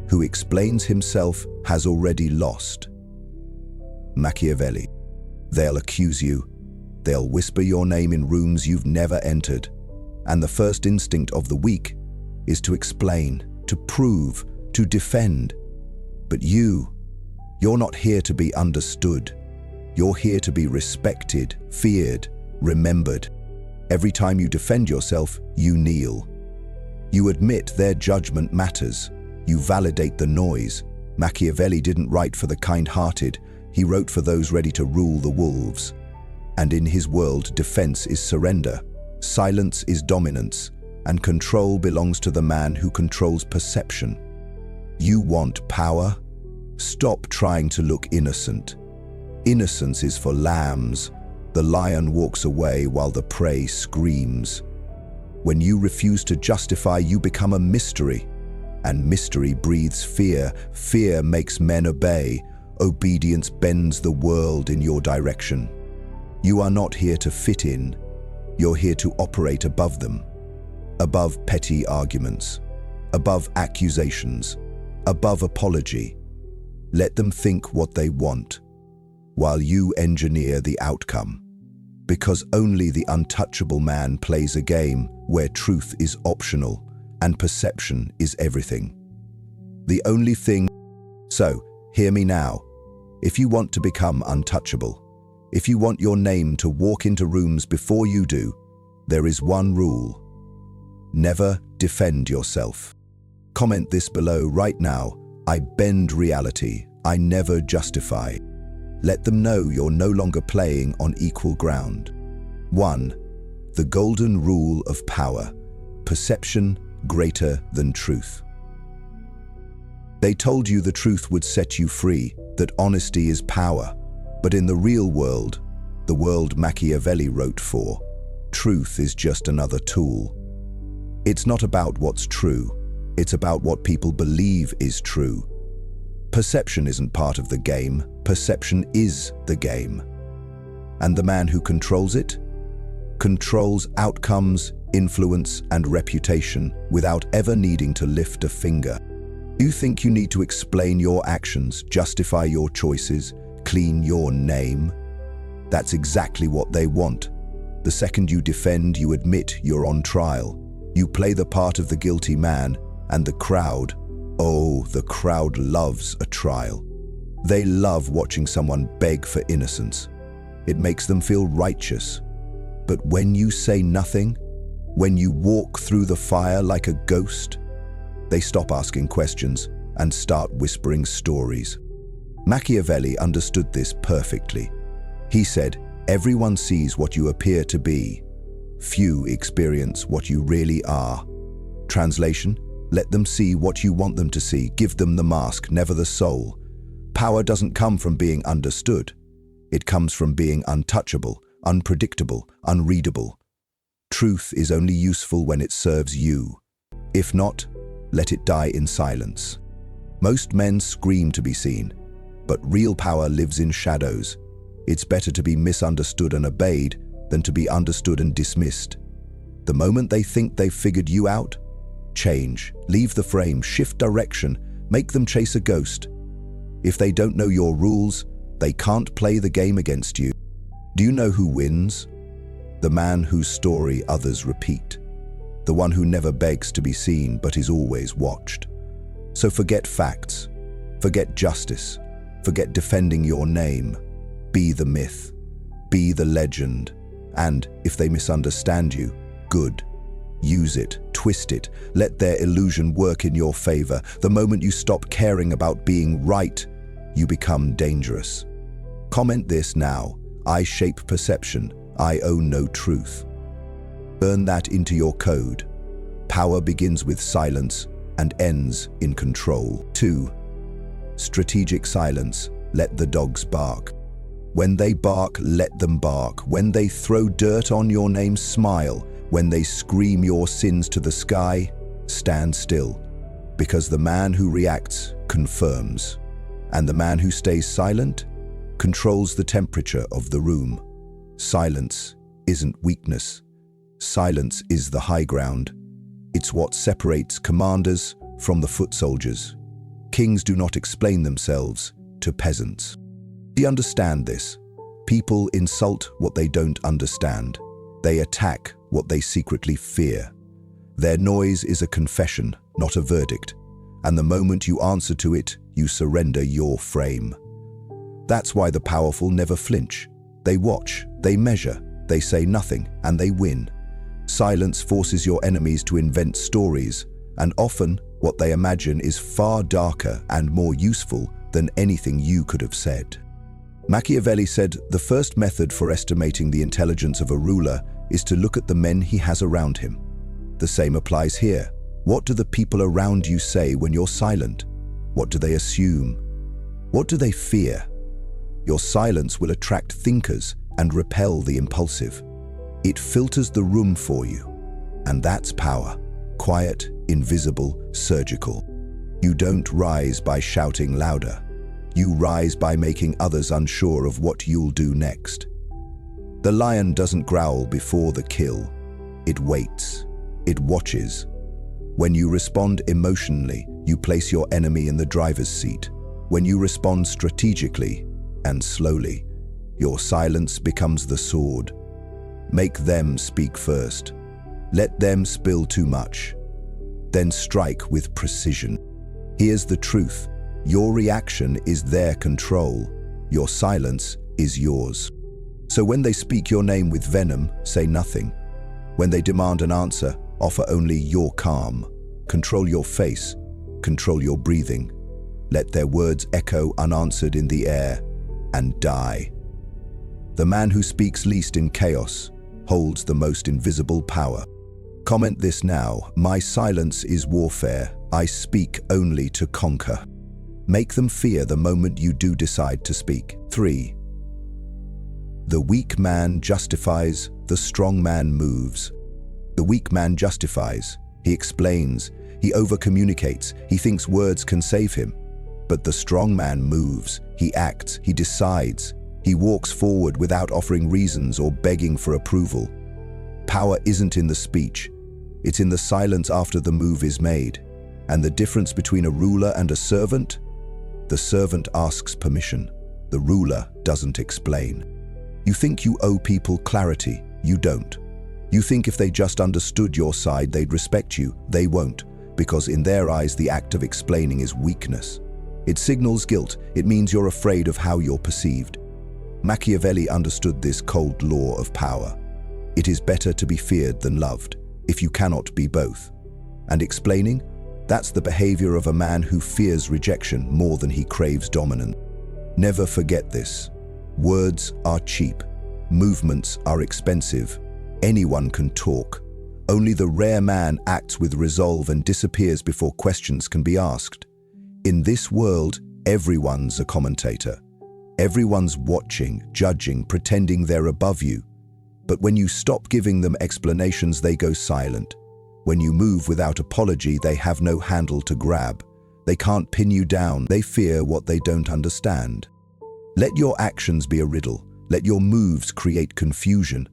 Who explains himself has already lost. Machiavelli. They'll accuse you. They'll whisper your name in rooms you've never entered. And the first instinct of the weak is to explain, to prove, to defend. But you're not here to be understood. You're here to be respected, feared, remembered. Every time you defend yourself, you kneel. You admit their judgment matters. You validate the noise. Machiavelli didn't write for the kind-hearted. He wrote for those ready to rule the wolves. And in his world, defense is surrender, silence is dominance, and control belongs to the man who controls perception. You want power? Stop trying to look innocent. Innocence is for lambs. The lion walks away while the prey screams. When you refuse to justify, you become a mystery. And mystery breathes fear. Fear makes men obey. Obedience bends the world in your direction. You are not here to fit in. You're here to operate above them. Above petty arguments. Above accusations. Above apology. Let them think what they want, while you engineer the outcome. Because only the untouchable man plays a game where truth is optional and perception is everything. The only thing. So, hear me now. If you want to become untouchable, if you want your name to walk into rooms before you do, there is one rule. Never defend yourself. Comment this below right now. I bend reality. I never justify. Let them know you're no longer playing on equal ground. 1. The golden rule of power. Perception greater than truth. They told you the truth would set you free, that honesty is power. But in the real world, the world Machiavelli wrote for, truth is just another tool. It's not about what's true. It's about what people believe is true. Perception isn't part of the game. Perception is the game. And the man who controls it controls outcomes, influence, and reputation without ever needing to lift a finger. You think you need to explain your actions, justify your choices, clean your name? That's exactly what they want. The second you defend, you admit you're on trial. You play the part of the guilty man, and the crowd, oh, the crowd loves a trial. They love watching someone beg for innocence. It makes them feel righteous. But when you say nothing, when you walk through the fire like a ghost, they stop asking questions and start whispering stories. Machiavelli understood this perfectly. He said, everyone sees what you appear to be. Few experience what you really are. Translation, let them see what you want them to see. Give them the mask, never the soul. Power doesn't come from being understood. It comes from being untouchable, unpredictable, unreadable. Truth is only useful when it serves you. If not, let it die in silence. Most men scream to be seen, but real power lives in shadows. It's better to be misunderstood and obeyed than to be understood and dismissed. The moment they think they've figured you out, change, leave the frame, shift direction, make them chase a ghost. If they don't know your rules, they can't play the game against you. Do you know who wins? The man whose story others repeat. The one who never begs to be seen but is always watched. So forget facts, forget justice, forget defending your name. Be the myth, be the legend, and if they misunderstand you, good. Use it, twist it, let their illusion work in your favor. The moment you stop caring about being right, you become dangerous. Comment this now. I shape perception. I own no truth. Burn that into your code. Power begins with silence and ends in control. 2. Strategic silence. Let the dogs bark. When they bark, let them bark. When they throw dirt on your name, smile. When they scream your sins to the sky, stand still. Because the man who reacts confirms, and the man who stays silent controls the temperature of the room. Silence isn't weakness. Silence is the high ground. It's what separates commanders from the foot soldiers. Kings do not explain themselves to peasants. Do you understand this? People insult what they don't understand. They attack what they secretly fear. Their noise is a confession, not a verdict. And the moment you answer to it, you surrender your frame. That's why the powerful never flinch. They watch, they measure, they say nothing, and they win. Silence forces your enemies to invent stories, and often what they imagine is far darker and more useful than anything you could have said. Machiavelli said the first method for estimating the intelligence of a ruler is to look at the men he has around him. The same applies here. What do the people around you say when you're silent? What do they assume? What do they fear? Your silence will attract thinkers and repel the impulsive. It filters the room for you. And that's power. Quiet, invisible, surgical. You don't rise by shouting louder. You rise by making others unsure of what you'll do next. The lion doesn't growl before the kill. It waits. It watches. When you respond emotionally, you place your enemy in the driver's seat. When you respond strategically and slowly, your silence becomes the sword. Make them speak first. Let them spill too much. Then strike with precision. Here's the truth. Your reaction is their control. Your silence is yours. So when they speak your name with venom, say nothing. When they demand an answer, offer only your calm. Control your face. Control your breathing. Let their words echo unanswered in the air and die. The man who speaks least in chaos holds the most invisible power. Comment this now. My silence is warfare. I speak only to conquer. Make them fear the moment you do decide to speak. 3. The weak man justifies, the strong man moves. The weak man justifies. He explains. He over-communicates. He thinks words can save him. But the strong man moves. He acts. He decides. He walks forward without offering reasons or begging for approval. Power isn't in the speech. It's in the silence after the move is made. And the difference between a ruler and a servant? The servant asks permission. The ruler doesn't explain. You think you owe people clarity. You don't. You think if they just understood your side, they'd respect you. They won't, because in their eyes, the act of explaining is weakness. It signals guilt. It means you're afraid of how you're perceived. Machiavelli understood this cold law of power. It is better to be feared than loved, if you cannot be both. And explaining? That's the behavior of a man who fears rejection more than he craves dominance. Never forget this. Words are cheap. Movements are expensive. Anyone can talk. Only the rare man acts with resolve and disappears before questions can be asked. In this world, everyone's a commentator. Everyone's watching, judging, pretending they're above you. But when you stop giving them explanations, they go silent. When you move without apology, they have no handle to grab. They can't pin you down. They fear what they don't understand. Let your actions be a riddle. Let your moves create confusion.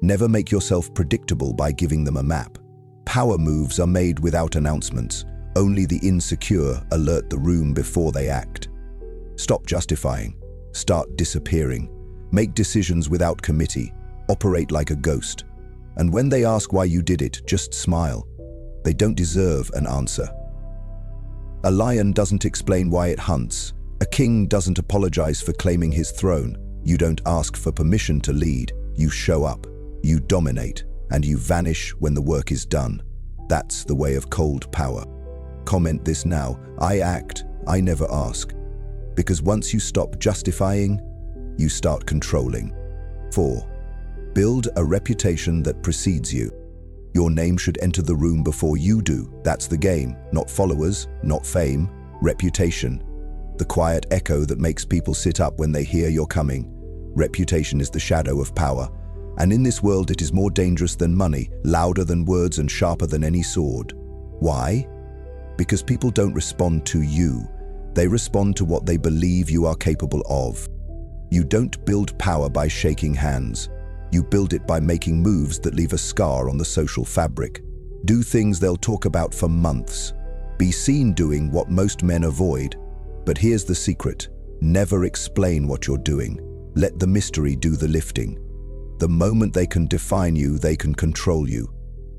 Never make yourself predictable by giving them a map. Power moves are made without announcements. Only the insecure alert the room before they act. Stop justifying. Start disappearing. Make decisions without committee. Operate like a ghost. And when they ask why you did it, just smile. They don't deserve an answer. A lion doesn't explain why it hunts. A king doesn't apologize for claiming his throne. You don't ask for permission to lead. You show up. You dominate. And you vanish when the work is done. That's the way of cold power. Comment this now. I act. I never ask. Because once you stop justifying, you start controlling. 4. Build a reputation that precedes you. Your name should enter the room before you do. That's the game. Not followers, not fame, reputation. The quiet echo that makes people sit up when they hear you're coming. Reputation is the shadow of power. And in this world, it is more dangerous than money, louder than words and sharper than any sword. Why? Because people don't respond to you. They respond to what they believe you are capable of. You don't build power by shaking hands. You build it by making moves that leave a scar on the social fabric. Do things they'll talk about for months. Be seen doing what most men avoid. But here's the secret. Never explain what you're doing. Let the mystery do the lifting. The moment they can define you, they can control you.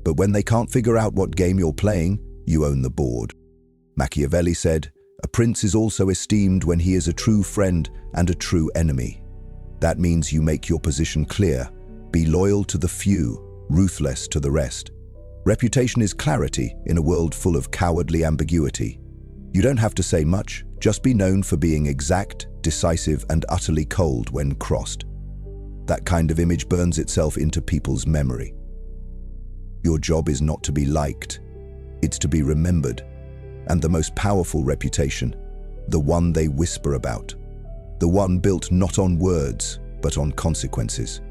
But when they can't figure out what game you're playing, you own the board. Machiavelli said, "A prince is also esteemed when he is a true friend and a true enemy." That means you make your position clear. Be loyal to the few, ruthless to the rest. Reputation is clarity in a world full of cowardly ambiguity. You don't have to say much, just be known for being exact, decisive, and utterly cold when crossed. That kind of image burns itself into people's memory. Your job is not to be liked, it's to be remembered. And the most powerful reputation, the one they whisper about, the one built not on words, but on consequences.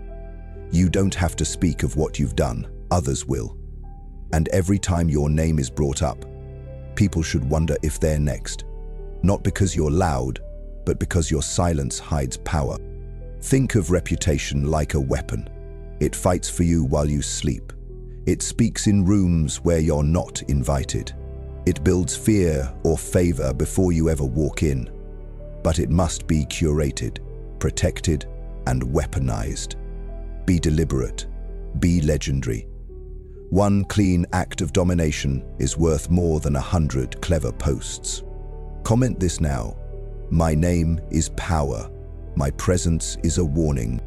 You don't have to speak of what you've done, others will. And every time your name is brought up, people should wonder if they're next. Not because you're loud, but because your silence hides power. Think of reputation like a weapon. It fights for you while you sleep. It speaks in rooms where you're not invited. It builds fear or favor before you ever walk in. But it must be curated, protected, and weaponized. Be deliberate. Be legendary. One clean act of domination is worth more than 100 clever posts. Comment this now. My name is power. My presence is a warning.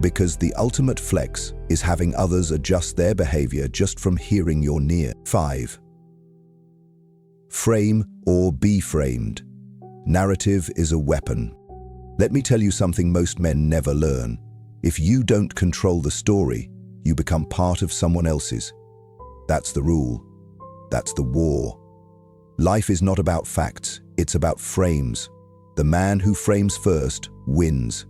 Because the ultimate flex is having others adjust their behavior just from hearing you're near. 5. Frame or be framed. Narrative is a weapon. Let me tell you something most men never learn. If you don't control the story, you become part of someone else's. That's the rule. That's the war. Life is not about facts, it's about frames. The man who frames first wins.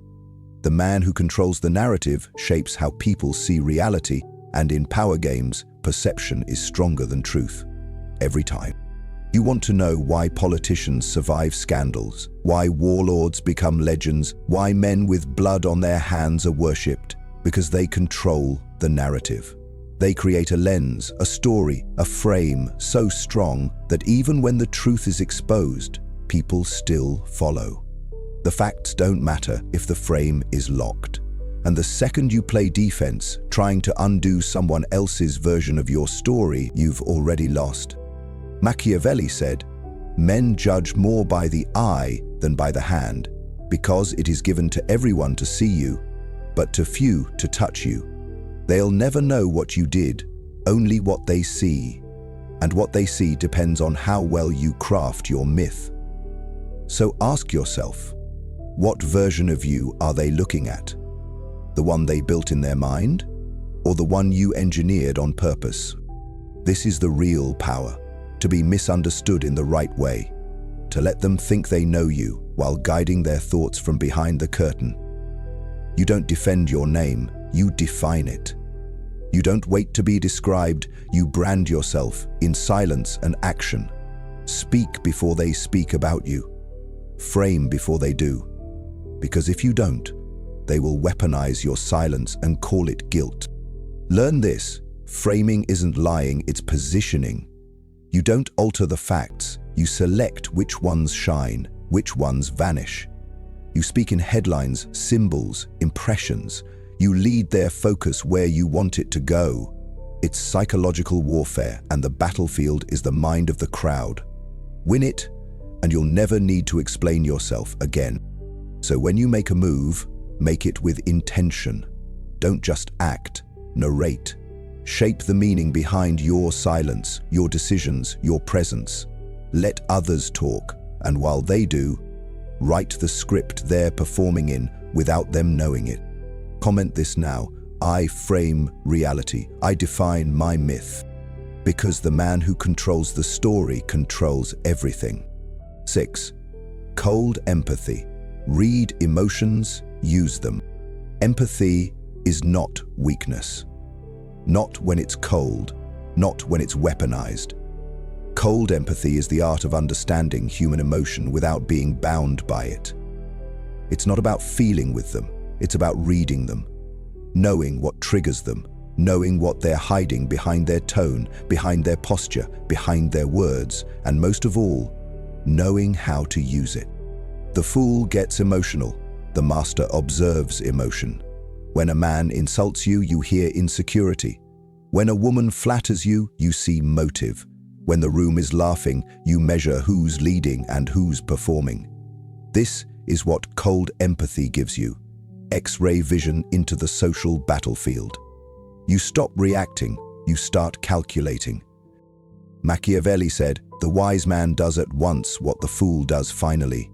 The man who controls the narrative shapes how people see reality, and in power games, perception is stronger than truth. Every time. You want to know why politicians survive scandals, why warlords become legends, why men with blood on their hands are worshipped? Because they control the narrative. They create a lens, a story, a frame so strong that even when the truth is exposed, people still follow. The facts don't matter if the frame is locked. And the second you play defense, trying to undo someone else's version of your story, you've already lost. Machiavelli said, "Men judge more by the eye than by the hand, because it is given to everyone to see you, but to few to touch you. They'll never know what you did, only what they see. And what they see depends on how well you craft your myth." So ask yourself, what version of you are they looking at? The one they built in their mind, or the one you engineered on purpose? This is the real power, to be misunderstood in the right way, to let them think they know you while guiding their thoughts from behind the curtain. You don't defend your name, you define it. You don't wait to be described, you brand yourself in silence and action. Speak before they speak about you. Frame before they do. Because if you don't, they will weaponize your silence and call it guilt. Learn this, framing isn't lying, it's positioning. You don't alter the facts, you select which ones shine, which ones vanish. You speak in headlines, symbols, impressions. You lead their focus where you want it to go. It's psychological warfare, and the battlefield is the mind of the crowd. Win it, and you'll never need to explain yourself again. So when you make a move, make it with intention. Don't just act, narrate. Shape the meaning behind your silence, your decisions, your presence. Let others talk, and while they do, write the script they're performing in without them knowing it. Comment this now. I frame reality. I define my myth. Because the man who controls the story controls everything. 6. Cold empathy. Read emotions, use them. Empathy is not weakness. Not when it's cold, not when it's weaponized. Cold empathy is the art of understanding human emotion without being bound by it. It's not about feeling with them, it's about reading them. knowing what triggers them, knowing what they're hiding behind their tone, behind their posture, behind their words, and most of all, knowing how to use it. The fool gets emotional. The master observes emotion. When a man insults you, you hear insecurity. When a woman flatters you, you see motive. When the room is laughing, you measure who's leading and who's performing. This is what cold empathy gives you. X-ray vision into the social battlefield. You stop reacting, you start calculating. Machiavelli said, "The wise man does at once what the fool does finally."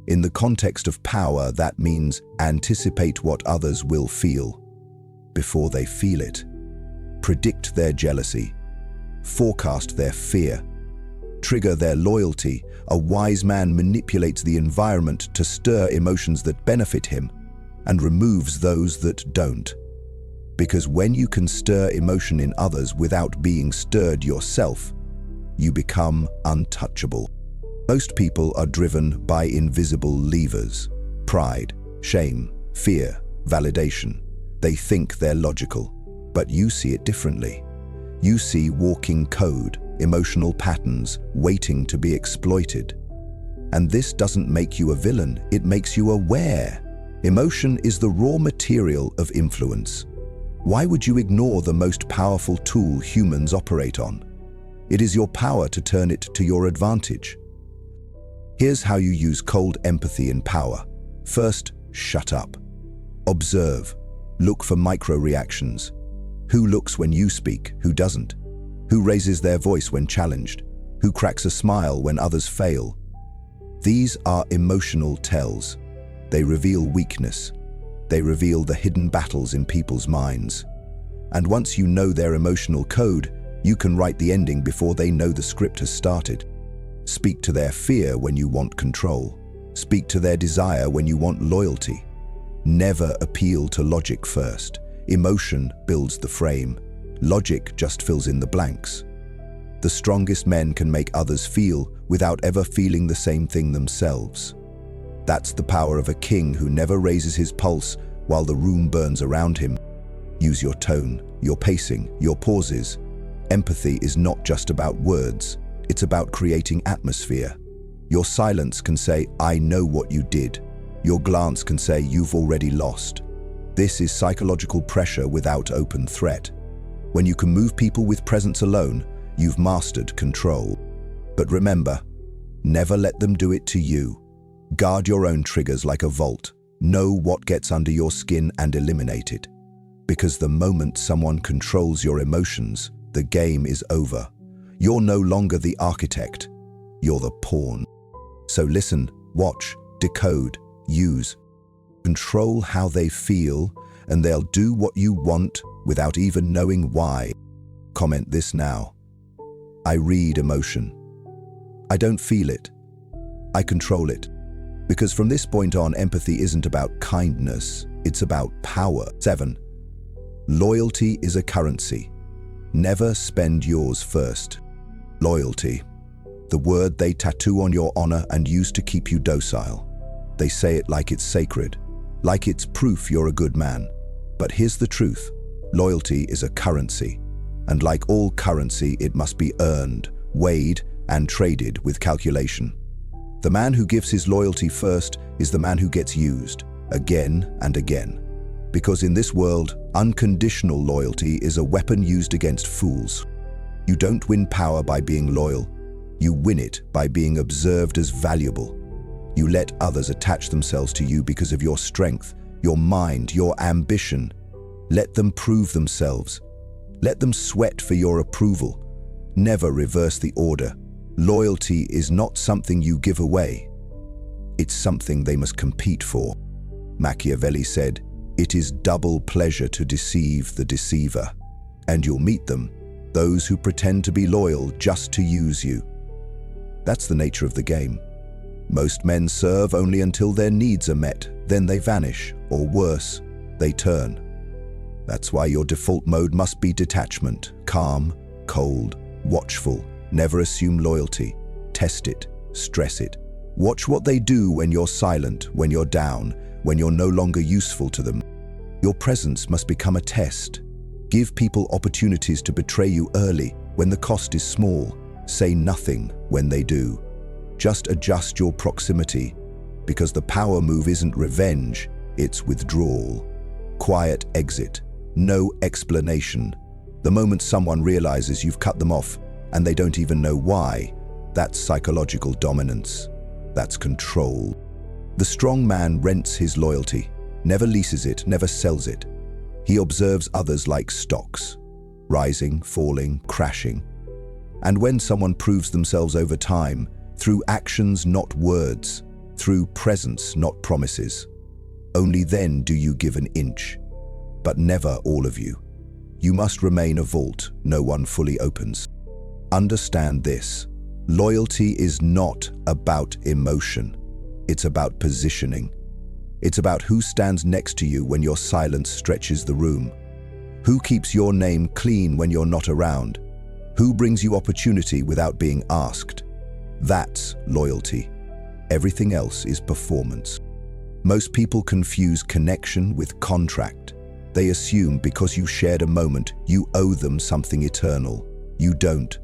In the context of power, that means anticipate what others will feel before they feel it. Predict their jealousy. Forecast their fear. Trigger their loyalty. A wise man manipulates the environment to stir emotions that benefit him and removes those that don't. Because when you can stir emotion in others without being stirred yourself, you become untouchable. Most people are driven by invisible levers: pride, shame, fear, validation. They think they're logical, but you see it differently. You see walking code, emotional patterns, waiting to be exploited. And this doesn't make you a villain, it makes you aware. Emotion is the raw material of influence. Why would you ignore the most powerful tool humans operate on? It is your power to turn it to your advantage. Here's how you use cold empathy in power. First, shut up. Observe. Look for micro-reactions. Who looks when you speak, who doesn't? Who raises their voice when challenged? Who cracks a smile when others fail? These are emotional tells. They reveal weakness. They reveal the hidden battles in people's minds. And once you know their emotional code, you can write the ending before they know the script has started. Speak to their fear when you want control. Speak to their desire when you want loyalty. Never appeal to logic first. Emotion builds the frame. Logic just fills in the blanks. The strongest men can make others feel without ever feeling the same thing themselves. That's the power of a king who never raises his pulse while the room burns around him. Use your tone, your pacing, your pauses. Empathy is not just about words. It's about creating atmosphere. Your silence can say, "I know what you did." Your glance can say, "You've already lost." This is psychological pressure without open threat. When you can move people with presence alone, you've mastered control. But remember, never let them do it to you. Guard your own triggers like a vault. Know what gets under your skin and eliminate it. Because the moment someone controls your emotions, the game is over. You're no longer the architect, you're the pawn. So listen, watch, decode, use. Control how they feel, and they'll do what you want without even knowing why. Comment this now. I read emotion. I don't feel it. I control it. Because from this point on, empathy isn't about kindness, it's about power. 7. Loyalty is a currency. Never spend yours first. Loyalty. The word they tattoo on your honor and use to keep you docile. They say it like it's sacred, like it's proof you're a good man. But here's the truth. Loyalty is a currency. And like all currency, it must be earned, weighed, and traded with calculation. The man who gives his loyalty first is the man who gets used, again and again. Because in this world, unconditional loyalty is a weapon used against fools. You don't win power by being loyal. You win it by being observed as valuable. You let others attach themselves to you because of your strength, your mind, your ambition. Let them prove themselves. Let them sweat for your approval. Never reverse the order. Loyalty is not something you give away. It's something they must compete for. Machiavelli said, "It is double pleasure to deceive the deceiver." And you'll meet them, those who pretend to be loyal just to use you. That's the nature of the game. Most men serve only until their needs are met, then they vanish, or worse, they turn. That's why your default mode must be detachment, calm, cold, watchful. Never assume loyalty. Test it, stress it. Watch what they do when you're silent, when you're down, when you're no longer useful to them. Your presence must become a test. Give people opportunities to betray you early when the cost is small. Say nothing when they do. Just adjust your proximity, because the power move isn't revenge, it's withdrawal. Quiet exit. No explanation. The moment someone realizes you've cut them off and they don't even know why, that's psychological dominance. That's control. The strong man rents his loyalty, never leases it, never sells it. He observes others like stocks, rising, falling, crashing. And when someone proves themselves over time, through actions, not words, through presence, not promises, only then do you give an inch. But never all of you. You must remain a vault no one fully opens. Understand this. Loyalty is not about emotion. It's about positioning. It's about who stands next to you when your silence stretches the room. Who keeps your name clean when you're not around? Who brings you opportunity without being asked? That's loyalty. Everything else is performance. Most people confuse connection with contract. They assume because you shared a moment, you owe them something eternal. You don't.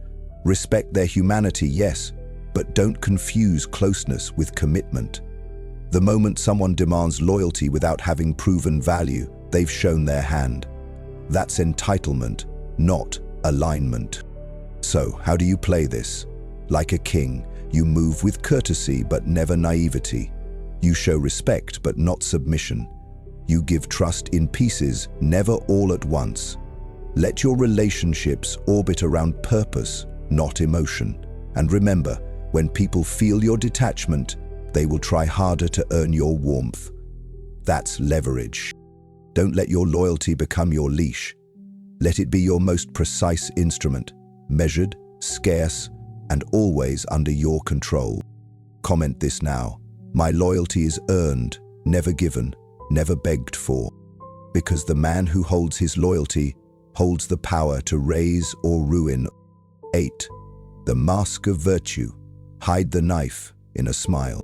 Respect their humanity, yes, but don't confuse closeness with commitment. The moment someone demands loyalty without having proven value, they've shown their hand. That's entitlement, not alignment. So, how do you play this? Like a king, you move with courtesy but never naivety. You show respect but not submission. You give trust in pieces, never all at once. Let your relationships orbit around purpose, not emotion. And remember, when people feel your detachment, they will try harder to earn your warmth. That's leverage. Don't let your loyalty become your leash. Let it be your most precise instrument, measured, scarce, and always under your control. Comment this now. My loyalty is earned, never given, never begged for. Because the man who holds his loyalty holds the power to raise or ruin. 8. The mask of virtue. Hide the knife in a smile.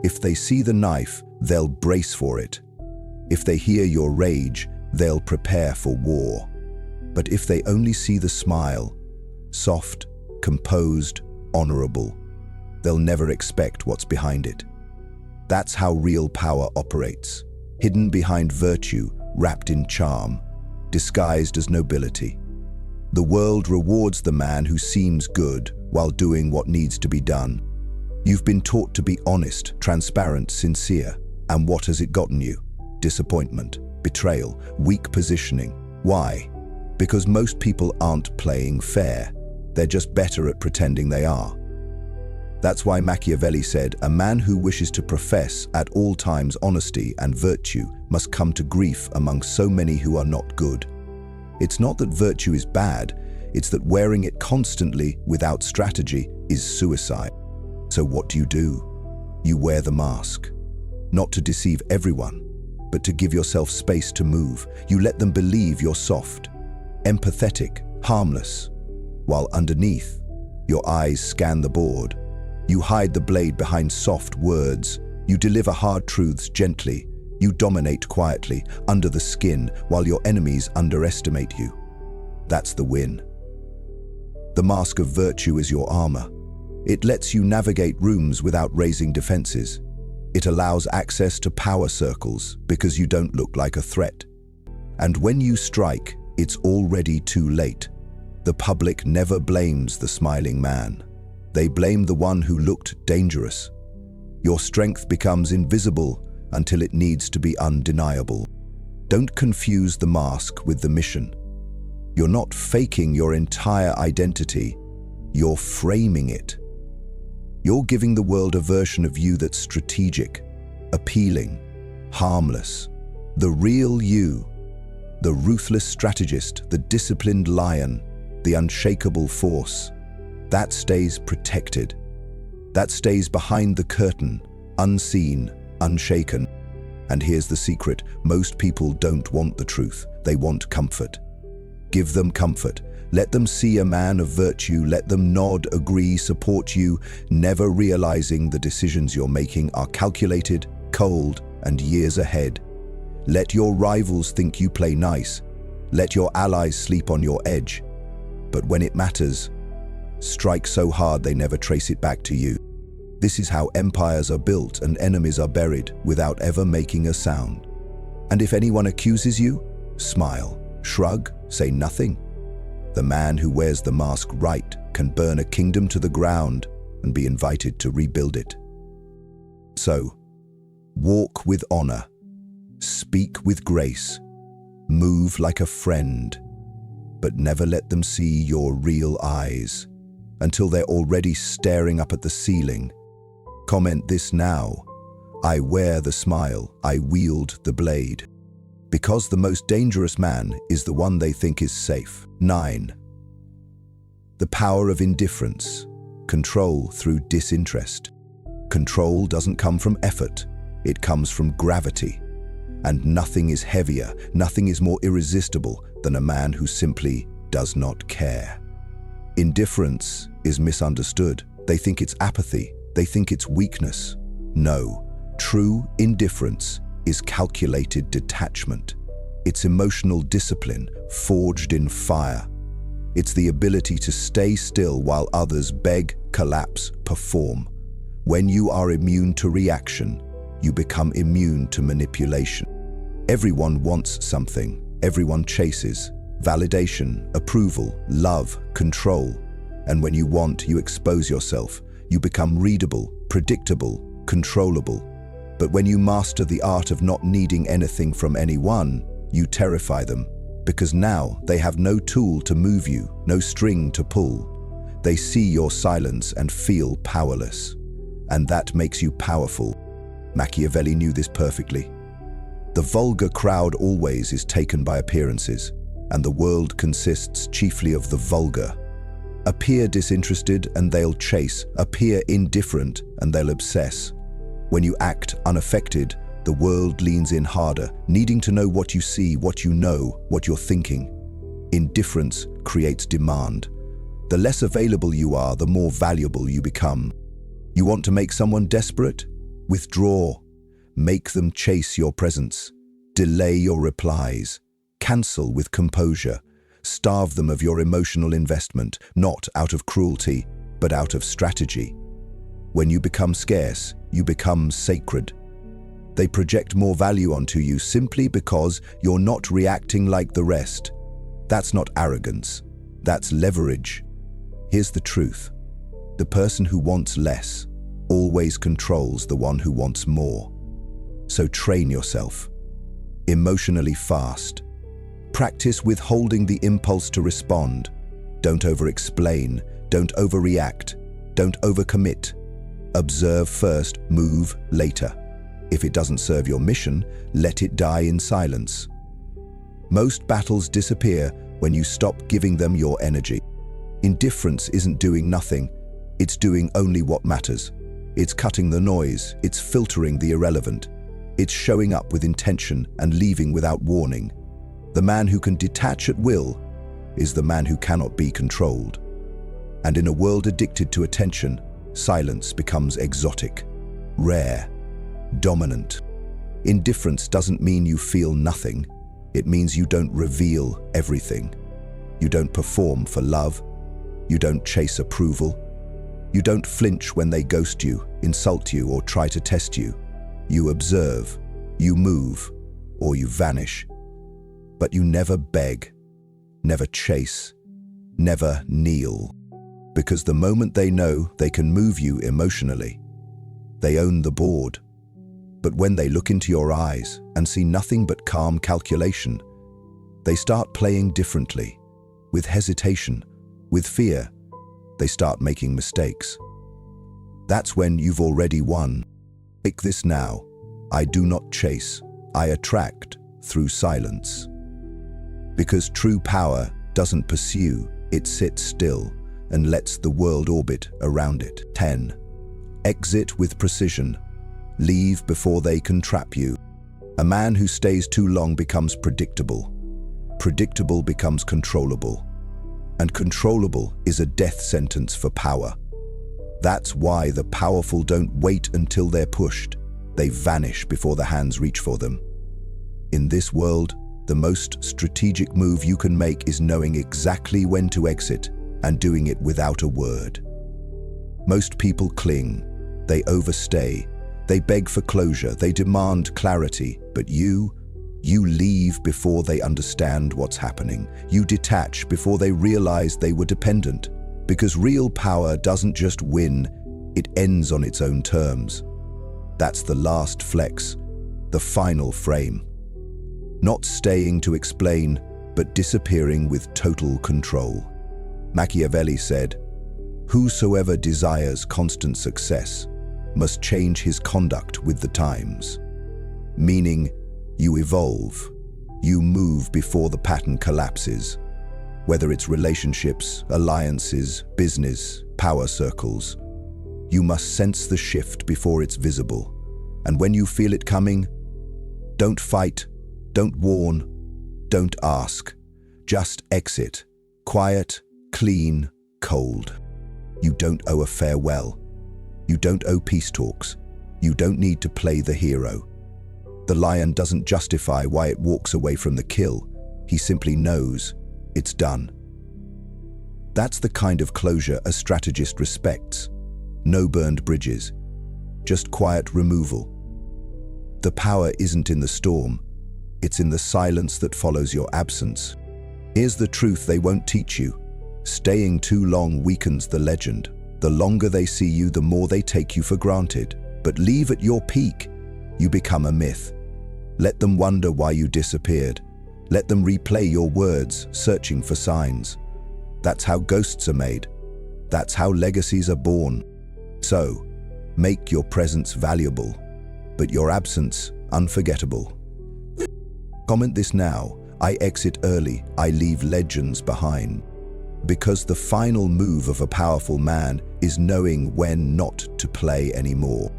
If they see the knife, they'll brace for it. If they hear your rage, they'll prepare for war. But if they only see the smile, soft, composed, honorable, they'll never expect what's behind it. That's how real power operates. Hidden behind virtue, wrapped in charm, disguised as nobility. The world rewards the man who seems good while doing what needs to be done. You've been taught to be honest, transparent, sincere. And what has it gotten you? Disappointment, betrayal, weak positioning. Why? Because most people aren't playing fair. They're just better at pretending they are. That's why Machiavelli said, a man who wishes to profess at all times honesty and virtue must come to grief among so many who are not good. It's not that virtue is bad, it's that wearing it constantly without strategy is suicide. So what do? You wear the mask. Not to deceive everyone, but to give yourself space to move. You let them believe you're soft, empathetic, harmless, while underneath, your eyes scan the board. You hide the blade behind soft words. You deliver hard truths gently. You dominate quietly, under the skin, while your enemies underestimate you. That's the win. The mask of virtue is your armor. It lets you navigate rooms without raising defenses. It allows access to power circles because you don't look like a threat. And when you strike, it's already too late. The public never blames the smiling man. They blame the one who looked dangerous. Your strength becomes invisible until it needs to be undeniable. Don't confuse the mask with the mission. You're not faking your entire identity, you're framing it. You're giving the world a version of you that's strategic, appealing, harmless. The real you, the ruthless strategist, the disciplined lion, the unshakable force, that stays protected. That stays behind the curtain, unseen, unshaken. And here's the secret, most people don't want the truth, they want comfort. Give them comfort. Let them see a man of virtue, let them nod, agree, support you, never realizing the decisions you're making are calculated, cold, and years ahead. Let your rivals think you play nice. Let your allies sleep on your edge. But when it matters, strike so hard they never trace it back to you. This is how empires are built and enemies are buried without ever making a sound. And if anyone accuses you, smile, shrug, say nothing. The man who wears the mask right can burn a kingdom to the ground and be invited to rebuild it. So, walk with honor, speak with grace, move like a friend, but never let them see your real eyes until they're already staring up at the ceiling. Comment this now: I wear the smile, I wield the blade. Because the most dangerous man is the one they think is safe. 9. The power of indifference. Control through disinterest. Control doesn't come from effort, it comes from gravity. And nothing is heavier, nothing is more irresistible than a man who simply does not care. Indifference is misunderstood. They think it's apathy, they think it's weakness. No, true indifference is calculated detachment. It's emotional discipline forged in fire. It's the ability to stay still while others beg, collapse, perform. When you are immune to reaction, you become immune to manipulation. Everyone wants something. Everyone chases validation, approval, love, control. And when you want, you expose yourself. You become readable, predictable, controllable. But when you master the art of not needing anything from anyone, you terrify them, because now they have no tool to move you, no string to pull. They see your silence and feel powerless. And that makes you powerful. Machiavelli knew this perfectly. The vulgar crowd always is taken by appearances, and the world consists chiefly of the vulgar. Appear disinterested and they'll chase, appear indifferent and they'll obsess. When you act unaffected, the world leans in harder, needing to know what you see, what you know, what you're thinking. Indifference creates demand. The less available you are, the more valuable you become. You want to make someone desperate? Withdraw. Make them chase your presence. Delay your replies. Cancel with composure. Starve them of your emotional investment, not out of cruelty, but out of strategy. When you become scarce, you become sacred. They project more value onto you simply because you're not reacting like the rest. That's not arrogance. That's leverage. Here's the truth. The person who wants less always controls the one who wants more. So train yourself. Emotionally fast. Practice withholding the impulse to respond. Don't over-explain. Don't overreact. Don't overcommit. Observe first, move later. If it doesn't serve your mission, let it die in silence. Most battles disappear when you stop giving them your energy. Indifference isn't doing nothing, it's doing only what matters. It's cutting the noise, it's filtering the irrelevant. It's showing up with intention and leaving without warning. The man who can detach at will is the man who cannot be controlled. And in a world addicted to attention, silence becomes exotic, rare, dominant. Indifference doesn't mean you feel nothing. It means you don't reveal everything. You don't perform for love. You don't chase approval. You don't flinch when they ghost you, insult you, or try to test you. You observe, you move, or you vanish. But you never beg, never chase, never kneel. Because the moment they know they can move you emotionally, they own the board. But when they look into your eyes and see nothing but calm calculation, they start playing differently, with hesitation, with fear. They start making mistakes. That's when you've already won. Take this now. I do not chase, I attract through silence. Because true power doesn't pursue, it sits still and lets the world orbit around it. 10. Exit with precision. Leave before they can trap you. A man who stays too long becomes predictable. Predictable becomes controllable. And controllable is a death sentence for power. That's why the powerful don't wait until they're pushed. They vanish before the hands reach for them. In this world, the most strategic move you can make is knowing exactly when to exit and doing it without a word. Most people cling, they overstay, they beg for closure, they demand clarity, but you leave before they understand what's happening. You detach before they realize they were dependent, because real power doesn't just win, it ends on its own terms. That's the last flex, the final frame. Not staying to explain, but disappearing with total control. Machiavelli said, "Whosoever desires constant success must change his conduct with the times." Meaning, you evolve, you move before the pattern collapses. Whether it's relationships, alliances, business, power circles, you must sense the shift before it's visible. And when you feel it coming, don't fight, don't warn, don't ask. Just exit. Quiet, clean, cold. You don't owe a farewell. You don't owe peace talks. You don't need to play the hero. The lion doesn't justify why it walks away from the kill. He simply knows it's done. That's the kind of closure a strategist respects. No burned bridges, just quiet removal. The power isn't in the storm, it's in the silence that follows your absence. Here's the truth they won't teach you. Staying too long weakens the legend. The longer they see you, the more they take you for granted. But leave at your peak, you become a myth. Let them wonder why you disappeared. Let them replay your words, searching for signs. That's how ghosts are made. That's how legacies are born. So, make your presence valuable, but your absence unforgettable. Comment this now. I exit early, I leave legends behind. Because the final move of a powerful man is knowing when not to play anymore.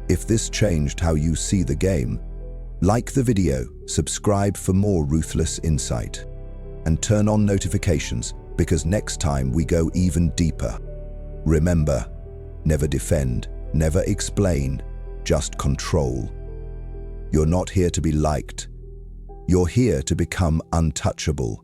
If this changed how you see the game, like the video, subscribe for more ruthless insight, and turn on notifications because next time we go even deeper. Remember, never defend, never explain, just control. You're not here to be liked. You're here to become untouchable.